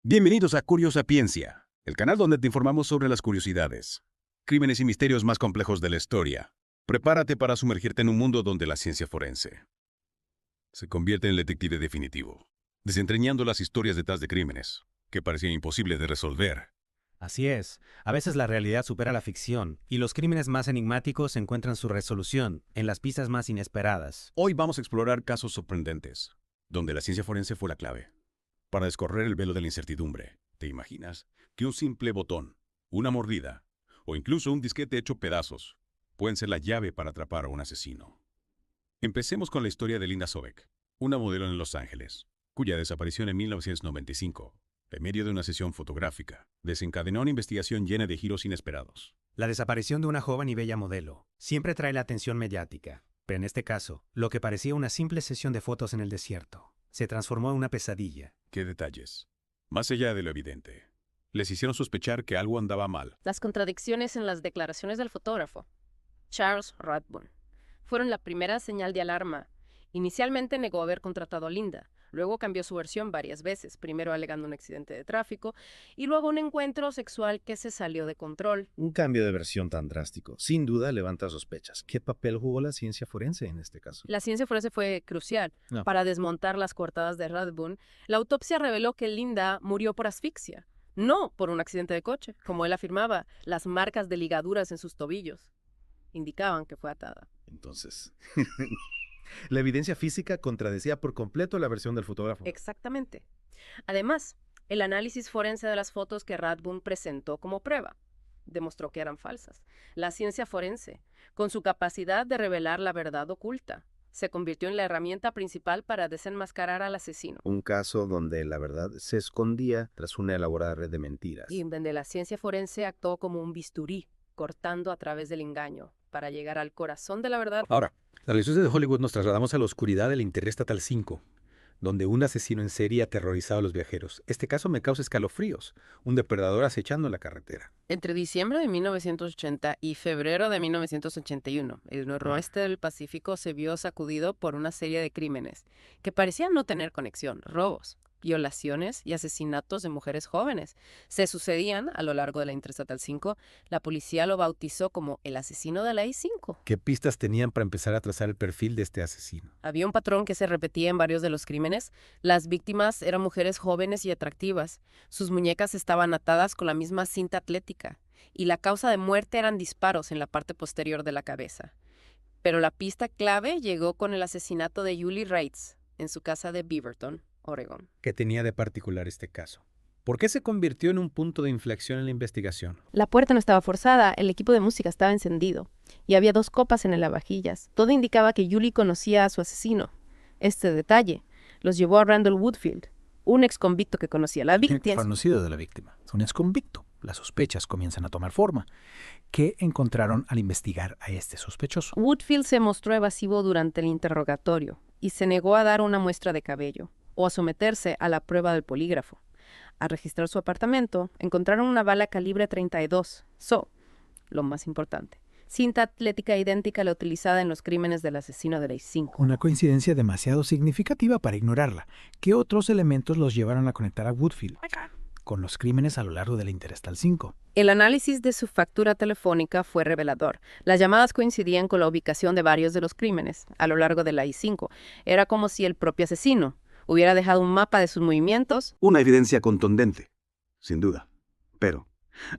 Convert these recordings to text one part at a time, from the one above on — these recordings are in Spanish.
Bienvenidos a Curiosapiencia, el canal donde te informamos sobre las curiosidades, crímenes y misterios más complejos de la historia. Prepárate para sumergirte en un mundo donde la ciencia forense se convierte en el detective definitivo, desentrañando las historias detrás de crímenes que parecían imposibles de resolver. Así es, a veces la realidad supera la ficción, y los crímenes más enigmáticos encuentran su resolución en las pistas más inesperadas. Hoy vamos a explorar casos sorprendentes, donde la ciencia forense fue la clave, para descorrer el velo de la incertidumbre. ¿Te imaginas que un simple botón, una mordida, o incluso un disquete hecho pedazos, pueden ser la llave para atrapar a un asesino? Empecemos con la historia de Linda Sobek, una modelo en Los Ángeles, cuya desaparición en 1995, en medio de una sesión fotográfica, desencadenó una investigación llena de giros inesperados. La desaparición de una joven y bella modelo siempre trae la atención mediática, pero en este caso, lo que parecía una simple sesión de fotos en el desierto, se transformó en una pesadilla. ¿Qué detalles? Más allá de lo evidente, les hicieron sospechar que algo andaba mal. Las contradicciones en las declaraciones del fotógrafo, Charles Rathbun, fueron la primera señal de alarma. Inicialmente negó haber contratado a Linda, luego cambió su versión varias veces, primero alegando un accidente de tráfico y luego un encuentro sexual que se salió de control. Un cambio de versión tan drástico, sin duda, levanta sospechas. ¿Qué papel jugó la ciencia forense en este caso? La ciencia forense fue crucial para desmontar las coartadas de Rathbun. La autopsia reveló que Linda murió por asfixia, no por un accidente de coche. Como él afirmaba, las marcas de ligaduras en sus tobillos indicaban que fue atada. Entonces, la evidencia física contradecía por completo la versión del fotógrafo. Exactamente. Además, el análisis forense de las fotos que Rathbun presentó como prueba demostró que eran falsas. La ciencia forense, con su capacidad de revelar la verdad oculta, se convirtió en la herramienta principal para desenmascarar al asesino. Un caso donde la verdad se escondía tras una elaborada red de mentiras. Y donde la ciencia forense actuó como un bisturí, cortando a través del engaño, para llegar al corazón de la verdad. Ahora, las lecciones de Hollywood nos trasladamos a la oscuridad del Interestatal 5, donde un asesino en serie aterrorizaba a los viajeros. Este caso me causa escalofríos, un depredador acechando la carretera. Entre diciembre de 1980 y febrero de 1981, el noroeste del Pacífico se vio sacudido por una serie de crímenes que parecían no tener conexión: robos, violaciones y asesinatos de mujeres jóvenes. Se sucedían a lo largo de la Interestatal 5. La policía lo bautizó como el asesino de la I-5. ¿Qué pistas tenían para empezar a trazar el perfil de este asesino? Había un patrón que se repetía en varios de los crímenes. Las víctimas eran mujeres jóvenes y atractivas. Sus muñecas estaban atadas con la misma cinta atlética. Y la causa de muerte eran disparos en la parte posterior de la cabeza. Pero la pista clave llegó con el asesinato de Julie Reitz en su casa de Beaverton, Oregón. ¿Qué tenía de particular este caso? ¿Por qué se convirtió en un punto de inflexión en la investigación? La puerta no estaba forzada, el equipo de música estaba encendido y había 2 copas en el lavavajillas. Todo indicaba que Julie conocía a su asesino. Este detalle los llevó a Randall Woodfield, un exconvicto que conocía a la víctima. Conocido de la víctima. Un exconvicto. Las sospechas comienzan a tomar forma. ¿Qué encontraron al investigar a este sospechoso? Woodfield se mostró evasivo durante el interrogatorio y se negó a dar una muestra de cabello o a someterse a la prueba del polígrafo. Al registrar su apartamento, encontraron una bala calibre 32, lo más importante, cinta atlética idéntica a la utilizada en los crímenes del asesino de la I-5. Una coincidencia demasiado significativa para ignorarla. ¿Qué otros elementos los llevaron a conectar a Woodfield con los crímenes a lo largo del Interestatal 5? El análisis de su factura telefónica fue revelador. Las llamadas coincidían con la ubicación de varios de los crímenes a lo largo de la I-5. Era como si el propio asesino hubiera dejado un mapa de sus movimientos. Una evidencia contundente, sin duda. Pero,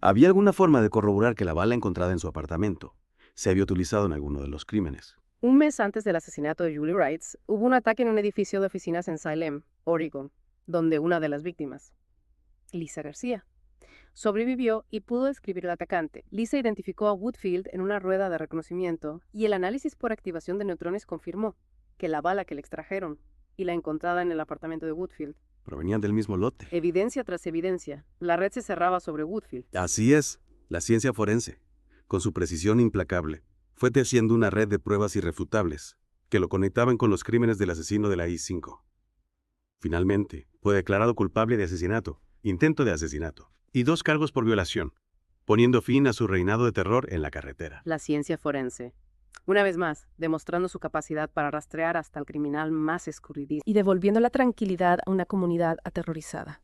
¿había alguna forma de corroborar que la bala encontrada en su apartamento se había utilizado en alguno de los crímenes? Un mes antes del asesinato de Julie Reitz, hubo un ataque en un edificio de oficinas en Salem, Oregon, donde una de las víctimas, Lisa García, sobrevivió y pudo describir al atacante. Lisa identificó a Woodfield en una rueda de reconocimiento y el análisis por activación de neutrones confirmó que la bala que le extrajeron y la encontrada en el apartamento de Woodfield Provenían del mismo lote. evidencia tras evidencia. La red se cerraba sobre Woodfield. Así es, la ciencia forense, con su precisión implacable, fue tejiendo una red de pruebas irrefutables que lo conectaban con los crímenes del asesino de la I-5. Finalmente, fue declarado culpable de asesinato, intento de asesinato y 2 cargos por violación, poniendo fin a su reinado de terror en la carretera. La ciencia forense, una vez más, demostrando su capacidad para rastrear hasta el criminal más escurridizo Y devolviendo la tranquilidad a una comunidad aterrorizada.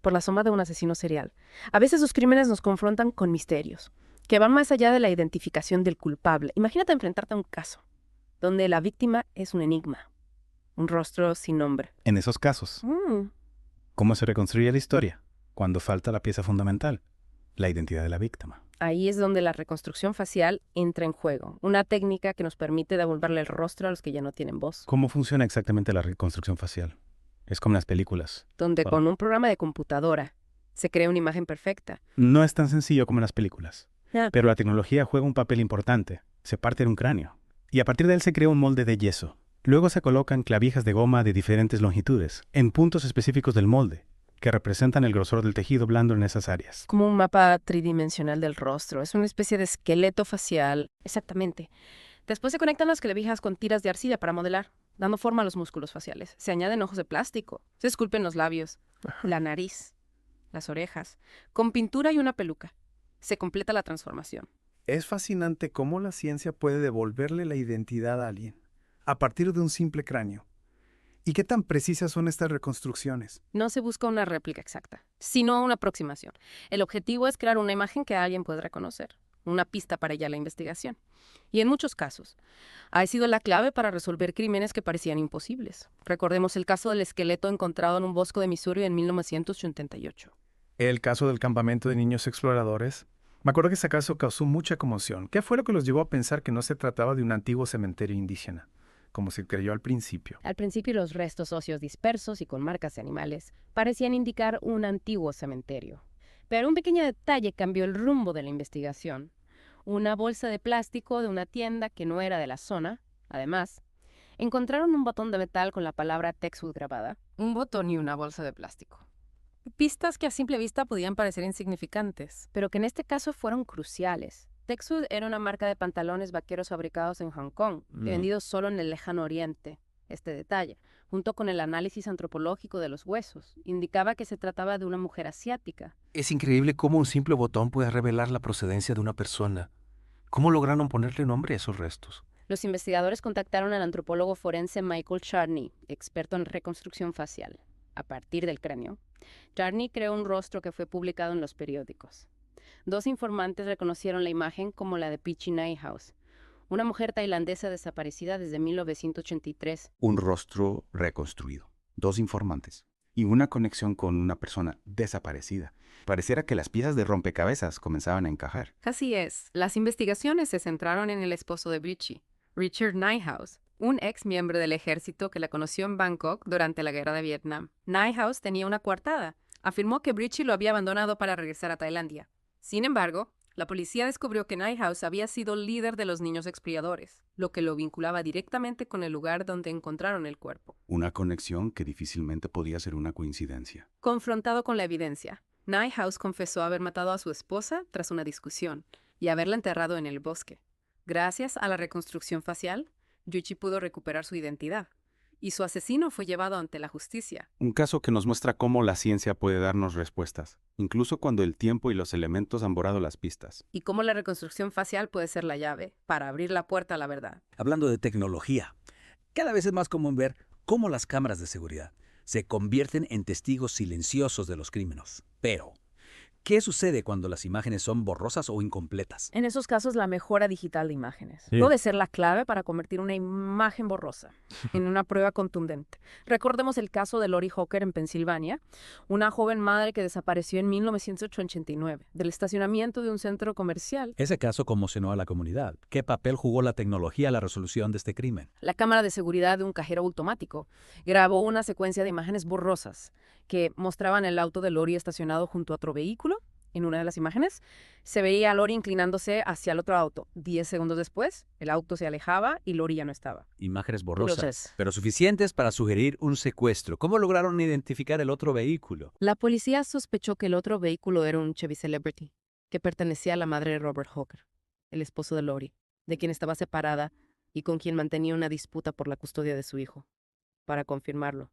por la sombra de un asesino serial. A veces sus crímenes nos confrontan con misterios, que van más allá de la identificación del culpable. Imagínate enfrentarte a un caso donde la víctima es un enigma, un rostro sin nombre. En esos casos, ¿cómo se reconstruye la historia? Cuando falta la pieza fundamental, la identidad de la víctima. Ahí es donde la reconstrucción facial entra en juego, una técnica que nos permite devolverle el rostro a los que ya no tienen voz. ¿Cómo funciona exactamente la reconstrucción facial? Es como en las películas. Donde con un programa de computadora se crea una imagen perfecta. No es tan sencillo como en las películas, Ah. pero la tecnología juega un papel importante. Se parte en un cráneo y a partir de él se crea un molde de yeso. Luego se colocan clavijas de goma de diferentes longitudes en puntos específicos del molde, que representan el grosor del tejido blando en esas áreas. Como un mapa tridimensional del rostro. Es una especie de esqueleto facial. Exactamente. Después se conectan las clavijas con tiras de arcilla para modelar, dando forma a los músculos faciales. Se añaden ojos de plástico. Se esculpen los labios, la nariz, las orejas, con pintura y una peluca. Se completa la transformación. Es fascinante cómo la ciencia puede devolverle la identidad a alguien, a partir de un simple cráneo. ¿Y qué tan precisas son estas reconstrucciones? No se busca una réplica exacta, sino una aproximación. El objetivo es crear una imagen que alguien pueda reconocer, una pista para ella la investigación. Y en muchos casos, ha sido la clave para resolver crímenes que parecían imposibles. Recordemos el caso del esqueleto encontrado en un bosque de Missouri en 1988. El caso del campamento de niños exploradores. Me acuerdo que ese caso causó mucha conmoción. ¿Qué fue lo que los llevó a pensar que no se trataba de un antiguo cementerio indígena, como se creyó al principio? Al principio, los restos óseos dispersos y con marcas de animales parecían indicar un antiguo cementerio. Pero un pequeño detalle cambió el rumbo de la investigación. Una bolsa de plástico de una tienda que no era de la zona, además, encontraron un botón de metal con la palabra Texwood grabada. Un botón y una bolsa de plástico. Pistas que a simple vista podían parecer insignificantes, pero que en este caso fueron cruciales. Texwood era una marca de pantalones vaqueros fabricados en Hong Kong, vendidos solo en el lejano oriente. Este detalle, junto con el análisis antropológico de los huesos, indicaba que se trataba de una mujer asiática. Es increíble cómo un simple botón puede revelar la procedencia de una persona. ¿Cómo lograron ponerle nombre a esos restos? Los investigadores contactaron al antropólogo forense Michael Charney, experto en reconstrucción facial. A partir del cráneo, Charney creó un rostro que fue publicado en los periódicos. 2 informantes reconocieron la imagen como la de Pichi Nijhouse, una mujer tailandesa desaparecida desde 1983. Un rostro reconstruido, 2 informantes y una conexión con una persona desaparecida. Pareciera que las piezas de rompecabezas comenzaban a encajar. Así es. Las investigaciones se centraron en el esposo de Pichi, Richard Nijhouse, un ex miembro del ejército que la conoció en Bangkok durante la guerra de Vietnam. Nijhouse tenía una coartada. Afirmó que Brichi lo había abandonado para regresar a Tailandia. Sin embargo, la policía descubrió que Nijhouse había sido líder de los niños expiadores, lo que lo vinculaba directamente con el lugar donde encontraron el cuerpo. Una conexión que difícilmente podía ser una coincidencia. Confrontado con la evidencia, Nijhouse confesó haber matado a su esposa tras una discusión y haberla enterrado en el bosque. Gracias a la reconstrucción facial, Yuichi pudo recuperar su identidad, y su asesino fue llevado ante la justicia. Un caso que nos muestra cómo la ciencia puede darnos respuestas, incluso cuando el tiempo y los elementos han borrado las pistas. Y cómo la reconstrucción facial puede ser la llave para abrir la puerta a la verdad. Hablando de tecnología, cada vez es más común ver cómo las cámaras de seguridad se convierten en testigos silenciosos de los crímenes. Pero, ¿qué sucede cuando las imágenes son borrosas o incompletas? En esos casos, la mejora digital de imágenes Sí. puede ser la clave para convertir una imagen borrosa en una prueba contundente. Recordemos el caso de Lori Hawker en Pensilvania, una joven madre que desapareció en 1989 del estacionamiento de un centro comercial. Ese caso conmocionó a la comunidad. ¿Qué papel jugó la tecnología a la resolución de este crimen? La cámara de seguridad de un cajero automático grabó una secuencia de imágenes borrosas que mostraban el auto de Lori estacionado junto a otro vehículo. En una de las imágenes se veía a Lori inclinándose hacia el otro auto. 10 segundos después, el auto se alejaba y Lori ya no estaba. Imágenes borrosas, Borrosas. pero suficientes para sugerir un secuestro. ¿Cómo lograron identificar el otro vehículo? La policía sospechó que el otro vehículo era un Chevy Celebrity, que pertenecía a la madre de Robert Hawker, el esposo de Lori, de quien estaba separada y con quien mantenía una disputa por la custodia de su hijo. Para confirmarlo,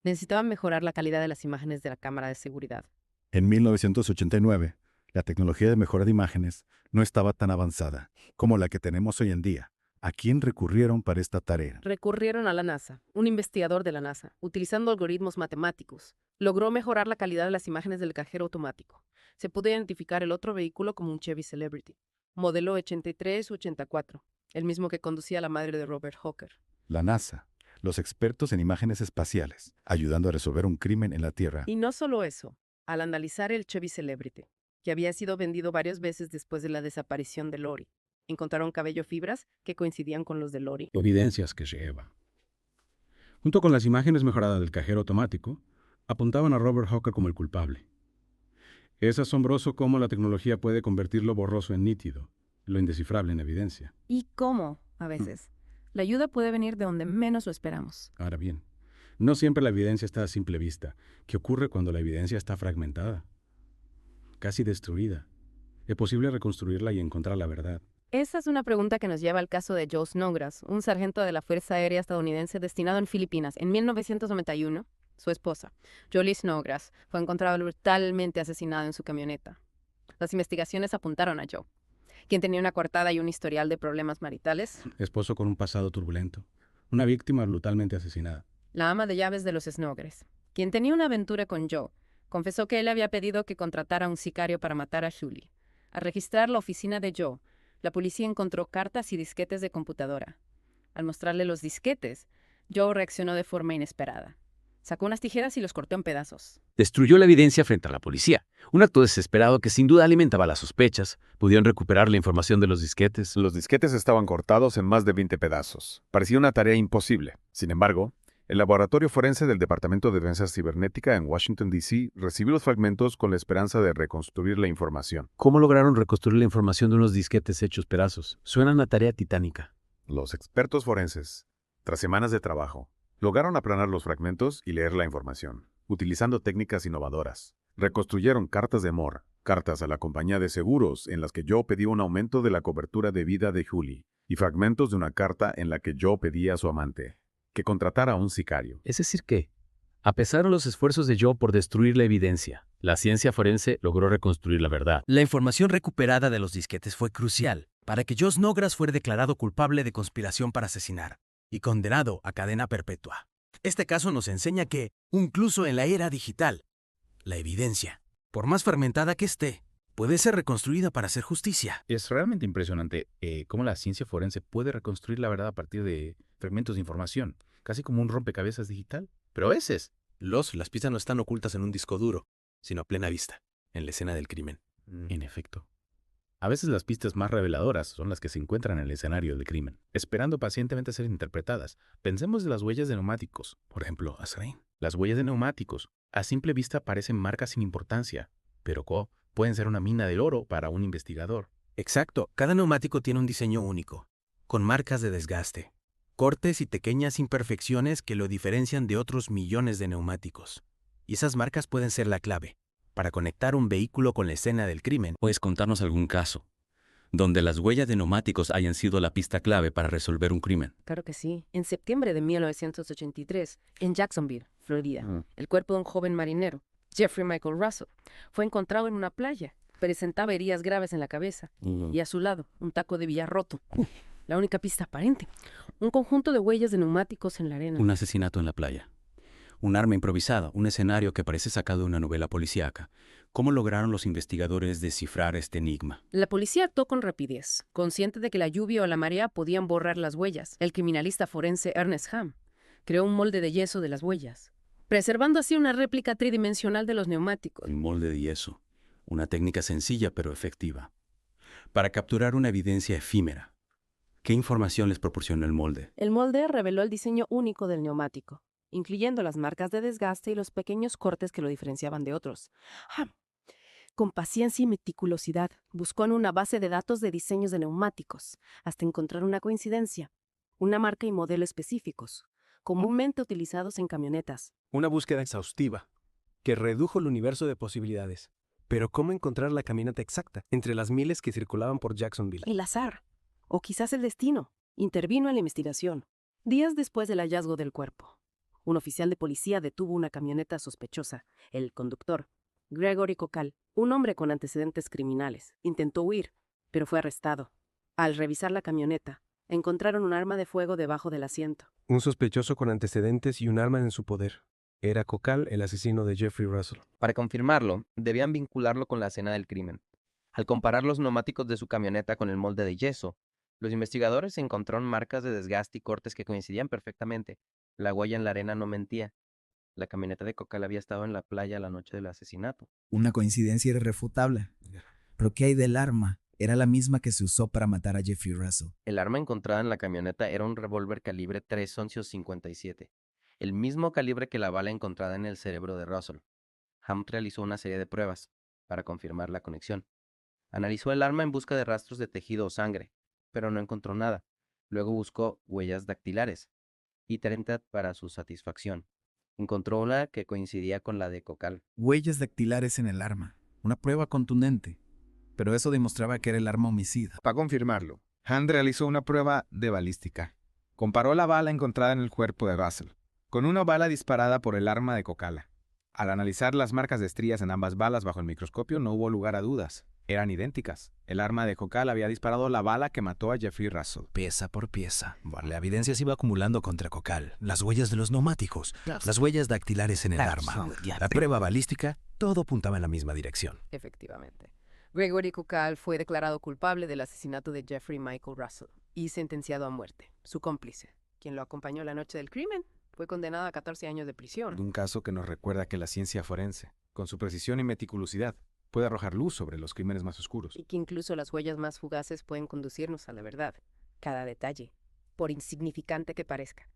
necesitaban mejorar la calidad de las imágenes de la cámara de seguridad. En 1989, la tecnología de mejora de imágenes no estaba tan avanzada como la que tenemos hoy en día ¿A quién recurrieron para esta tarea? Recurrieron a la NASA. Un investigador de la NASA, utilizando algoritmos matemáticos, logró mejorar la calidad de las imágenes del cajero automático. Se pudo identificar el otro vehículo como un Chevy Celebrity, modelo 83 u 84, el mismo que conducía la madre de Robert Hooker. La NASA, los expertos en imágenes espaciales, ayudando a resolver un crimen en la Tierra. Y no solo eso, al analizar el Chevy Celebrity, que había sido vendido varias veces después de la desaparición de Lori, encontraron cabello fibras que coincidían con los de Lori. Evidencias que lleva. Junto con las imágenes mejoradas del cajero automático, apuntaban a Robert Hooker como el culpable. Es asombroso cómo la tecnología puede convertir lo borroso en nítido, lo indescifrable en evidencia. ¿Y cómo? A veces. La ayuda puede venir de donde menos lo esperamos. Ahora bien, no siempre la evidencia está a simple vista. ¿Qué ocurre cuando la evidencia está fragmentada? Casi destruida. ¿Es posible reconstruirla y encontrar la verdad? Esa es una pregunta que nos lleva al caso de Joe Snodgrass, un sargento de la Fuerza Aérea estadounidense destinado en Filipinas. En 1991, su esposa, Jolie Snodgrass, fue encontrada brutalmente asesinada en su camioneta. Las investigaciones apuntaron a Joe, quien tenía una coartada y un historial de problemas maritales. Esposo con un pasado turbulento. Una víctima brutalmente asesinada. La ama de llaves de los Snodgrass, quien tenía una aventura con Joe, confesó que él había pedido que contratara a un sicario para matar a Julie. Al registrar la oficina de Joe, la policía encontró cartas y disquetes de computadora. Al mostrarle los disquetes, Joe reaccionó de forma inesperada. Sacó unas tijeras y los cortó en pedazos. Destruyó la evidencia frente a la policía. Un acto desesperado que sin duda alimentaba las sospechas. Pudieron recuperar la información de los disquetes. Los disquetes estaban cortados en más de 20 pedazos. Parecía una tarea imposible. Sin embargo, el laboratorio forense del Departamento de Defensa Cibernética en Washington, D.C. recibió los fragmentos con la esperanza de reconstruir la información. ¿Cómo lograron reconstruir la información de unos disquetes hechos pedazos? Suena una tarea titánica. Los expertos forenses, tras semanas de trabajo, lograron aplanar los fragmentos y leer la información, utilizando técnicas innovadoras. Reconstruyeron cartas de amor, cartas a la compañía de seguros en las que Joe pedía un aumento de la cobertura de vida de Julie, y fragmentos de una carta en la que Joe pedía a su amante que contratara a un sicario. Es decir que, a pesar de los esfuerzos de Joe por destruir la evidencia, la ciencia forense logró reconstruir la verdad. La información recuperada de los disquetes fue crucial para que Joe Snodgrass fuera declarado culpable de conspiración para asesinar y condenado a cadena perpetua. Este caso nos enseña que, incluso en la era digital, la evidencia, por más fragmentada que esté, puede ser reconstruida para hacer justicia. Es realmente impresionante cómo la ciencia forense puede reconstruir la verdad a partir de fragmentos de información, casi como un rompecabezas digital. Pero a veces Las pistas no están ocultas en un disco duro, sino a plena vista, en la escena del crimen. En efecto. A veces las pistas más reveladoras son las que se encuentran en el escenario del crimen, esperando pacientemente ser interpretadas. Pensemos de las huellas de neumáticos. Por ejemplo, Azraín. Las huellas de neumáticos, a simple vista parecen marcas sin importancia, pero pueden ser una mina del oro para un investigador. Exacto, cada neumático tiene un diseño único, con marcas de desgaste, cortes y pequeñas imperfecciones que lo diferencian de otros millones de neumáticos. Y esas marcas pueden ser la clave para conectar un vehículo con la escena del crimen. ¿Puedes contarnos algún caso donde las huellas de neumáticos hayan sido la pista clave para resolver un crimen? Claro que sí. En septiembre de 1983, en Jacksonville, Florida, el cuerpo de un joven marinero, Jeffrey Michael Russell, fue encontrado en una playa. Presentaba heridas graves en la cabeza y a su lado un taco de billar roto. La única pista aparente, un conjunto de huellas de neumáticos en la arena. Un asesinato en la playa. Un arma improvisada, un escenario que parece sacado de una novela policíaca. ¿Cómo lograron los investigadores descifrar este enigma? La policía actuó con rapidez, consciente de que la lluvia o la marea podían borrar las huellas. El criminalista forense Ernest Hamm creó un molde de yeso de las huellas, preservando así una réplica tridimensional de los neumáticos. Un molde de yeso. Una técnica sencilla pero efectiva. Para capturar una evidencia efímera. ¿Qué información les proporcionó el molde? El molde reveló el diseño único del neumático, incluyendo las marcas de desgaste y los pequeños cortes que lo diferenciaban de otros. Hamm, con paciencia y meticulosidad, buscó en una base de datos de diseños de neumáticos, hasta encontrar una coincidencia, una marca y modelo específicos, comúnmente utilizados en camionetas. Una búsqueda exhaustiva, que redujo el universo de posibilidades. Pero ¿cómo encontrar la camioneta exacta entre las miles que circulaban por Jacksonville? El azar, o quizás el destino, intervino en la investigación. Días después del hallazgo del cuerpo, un oficial de policía detuvo una camioneta sospechosa. El conductor, Gregory Cocal, un hombre con antecedentes criminales, intentó huir, pero fue arrestado. Al revisar la camioneta, Encontraron un arma de fuego debajo del asiento. Un sospechoso con antecedentes y un arma en su poder. Era Cocal, el asesino de Jeffrey Russell. Para confirmarlo, debían vincularlo con la escena del crimen. Al comparar los neumáticos de su camioneta con el molde de yeso, los investigadores encontraron marcas de desgaste y cortes que coincidían perfectamente. La huella en la arena no mentía. La camioneta de Cocal había estado en la playa la noche del asesinato. Una coincidencia irrefutable. ¿Pero qué hay del arma? Era la misma que se usó para matar a Jeffrey Russell. El arma encontrada en la camioneta era un revólver calibre 3.57, el mismo calibre que la bala encontrada en el cerebro de Russell. Hunt realizó una serie de pruebas para confirmar la conexión. Analizó el arma en busca de rastros de tejido o sangre, pero no encontró nada. Luego buscó huellas dactilares y 30 para su satisfacción. Encontró una que coincidía con la de Cocal. Huellas dactilares en el arma. Una prueba contundente. Pero eso demostraba que era el arma homicida. Para confirmarlo, Hunt realizó una prueba de balística. Comparó la bala encontrada en el cuerpo de Russell con una bala disparada por el arma de Cocala. Al analizar las marcas de estrías en ambas balas bajo el microscopio, no hubo lugar a dudas. Eran idénticas. El arma de Cocal había disparado la bala que mató a Jeffrey Russell. Pieza por pieza, la evidencia se iba acumulando contra Cocal. Las huellas de los neumáticos, las huellas dactilares en el arma, la prueba balística, todo apuntaba en la misma dirección. Efectivamente. Gregory Cocal fue declarado culpable del asesinato de Jeffrey Michael Russell y sentenciado a muerte. Su cómplice, quien lo acompañó la noche del crimen, fue condenado a 14 años de prisión. Un caso que nos recuerda que la ciencia forense, con su precisión y meticulosidad, puede arrojar luz sobre los crímenes más oscuros. Y que incluso las huellas más fugaces pueden conducirnos a la verdad. Cada detalle, por insignificante que parezca,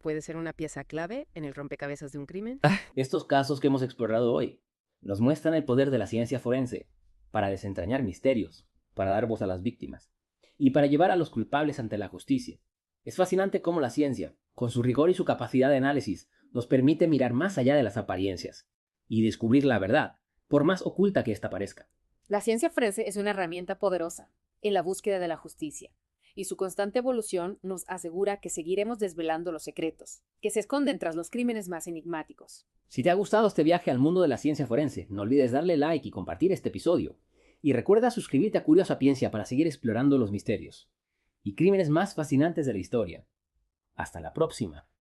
puede ser una pieza clave en el rompecabezas de un crimen. Estos casos que hemos explorado hoy nos muestran el poder de la ciencia forense para desentrañar misterios, para dar voz a las víctimas y para llevar a los culpables ante la justicia. Es fascinante cómo la ciencia, con su rigor y su capacidad de análisis, nos permite mirar más allá de las apariencias y descubrir la verdad, por más oculta que ésta parezca. La ciencia forense es una herramienta poderosa en la búsqueda de la justicia, y su constante evolución nos asegura que seguiremos desvelando los secretos que se esconden tras los crímenes más enigmáticos. Si te ha gustado este viaje al mundo de la ciencia forense, no olvides darle like y compartir este episodio. Y recuerda suscribirte a Curiosapiencia para seguir explorando los misterios y crímenes más fascinantes de la historia. Hasta la próxima.